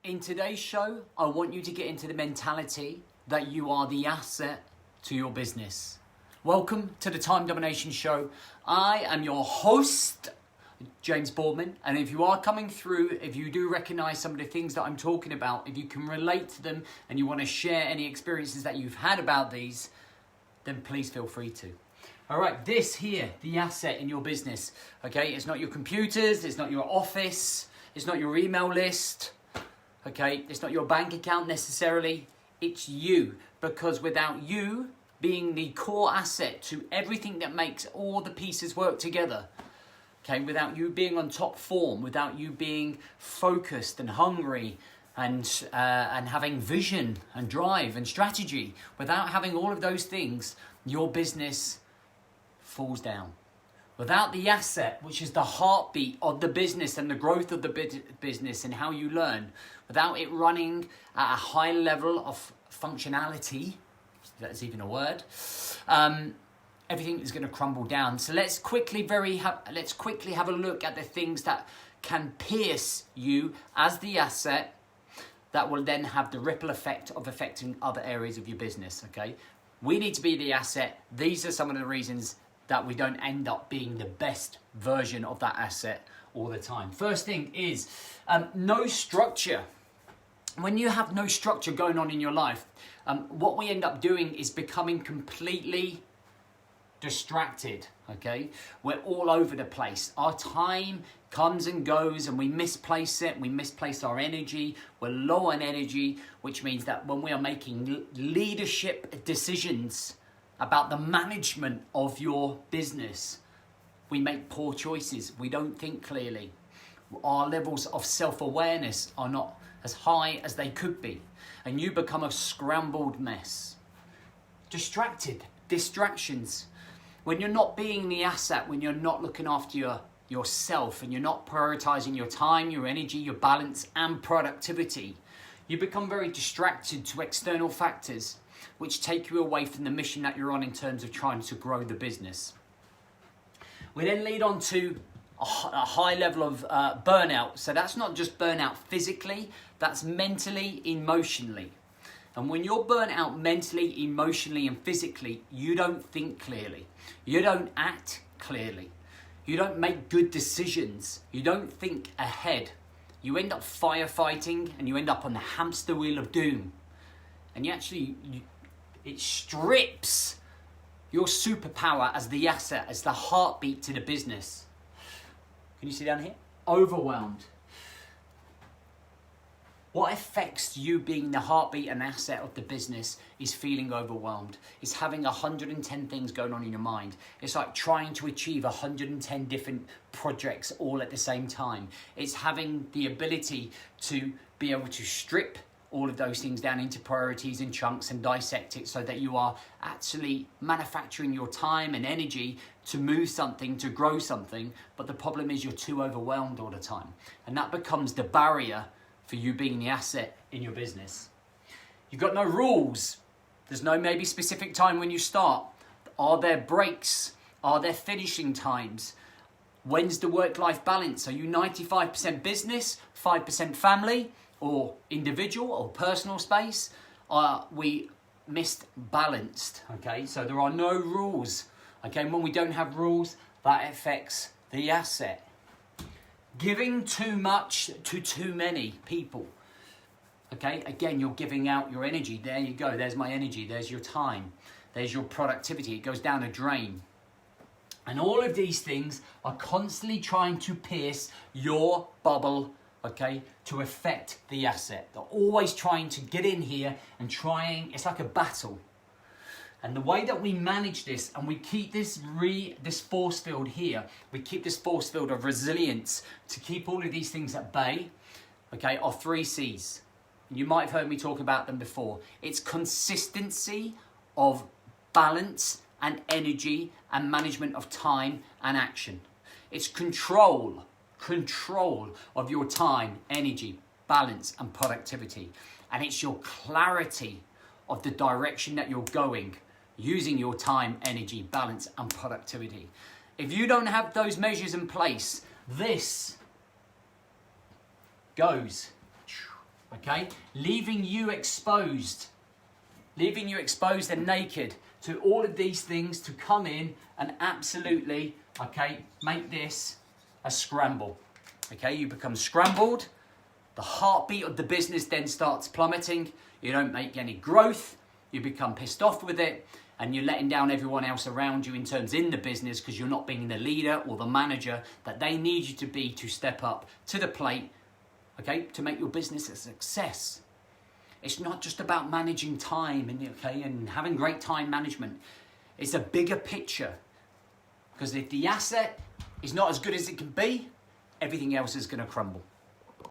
In today's show, I want you to get into the mentality that you are the asset to your business. Welcome to the Time Domination Show. I am your host, James Boardman, and if you are coming through, if you do recognize some of the things that I'm talking about, if you can relate to them and you want to share any experiences that you've had about these, then please feel free to. All right, this here, the asset in your business, okay? It's not your computers, it's not your office, it's not your email list, okay? It's not your bank account necessarily, it's you. Because without you being the core asset to everything that makes all the pieces work together, okay, without you being on top form, without you being focused and hungry and having vision and drive and strategy, without having all of those things, your business falls down. Without the asset, which is the heartbeat of the business and the growth of the business and how you learn, without it running at a high level of functionality, if that's even a word, everything is going to crumble down. So let's quickly have a look at the things that can pierce you as the asset that will then have the ripple effect of affecting other areas of your business, okay? We need to be the asset. These are some of the reasons that we don't end up being the best version of that asset all the time. First thing is no structure. When you have no structure going on in your life, what we end up doing is becoming completely distracted, okay? We're all over the place. Our time comes and goes and we misplace it. We misplace our energy. We're low on energy, which means that when we are making leadership decisions about the management of your business, we make poor choices. We don't think clearly. Our levels of self-awareness are not as high as they could be. And you become a scrambled mess. Distractions. When you're not being the asset, when you're not looking after yourself and you're not prioritizing your time, your energy, your balance and productivity, you become very distracted to external factors which take you away from the mission that you're on in terms of trying to grow the business. We then lead on to a high level of burnout. So that's not just burnout physically, that's mentally, emotionally. And when you're burnt out mentally, emotionally and physically, you don't think clearly. You don't act clearly. You don't make good decisions. You don't think ahead. You end up firefighting and you end up on the hamster wheel of doom. And it strips your superpower as the asset, as the heartbeat to the business. Can you see down here? Overwhelmed. What affects you being the heartbeat and asset of the business is feeling overwhelmed. It's having 110 things going on in your mind. It's like trying to achieve 110 different projects all at the same time. It's having the ability to be able to strip all of those things down into priorities and chunks and dissect it so that you are actually manufacturing your time and energy to move something, to grow something. But the problem is you're too overwhelmed all the time. And that becomes the barrier for you being the asset in your business. You've got no rules. There's no maybe specific time when you start. Are there breaks? Are there finishing times? When's the work-life balance? Are you 95% business, 5% family, or individual or personal space? We missed balanced, okay? So there are no rules, okay? And when we don't have rules, that affects the asset. Giving too much to too many people, okay? Again, you're giving out your energy. There you go, there's my energy, there's your time, there's your productivity. It goes down a drain. And all of these things are constantly trying to pierce your bubble, okay, to affect the asset. They're always trying to get in here and it's like a battle. And the way that we manage this, and we keep this force field here, we keep this force field of resilience to keep all of these things at bay, okay, are 3 C's. You might have heard me talk about them before. It's consistency of balance and energy and management of time and action. It's control of your time, energy, balance and productivity. And it's your clarity of the direction that you're going using your time, energy, balance and productivity. If you don't have those measures in place, this goes okay? Leaving you exposed and naked to all of these things to come in and absolutely, okay, make this a scramble. Okay, you become scrambled, the heartbeat of the business then starts plummeting, you don't make any growth, you become pissed off with it, and you're letting down everyone else around you in terms in the business because you're not being the leader or the manager that they need you to be to step up to the plate, okay, to make your business a success. It's not just about managing time and having great time management. It's a bigger picture. Because if the asset is not as good as it can be, everything else is going to crumble.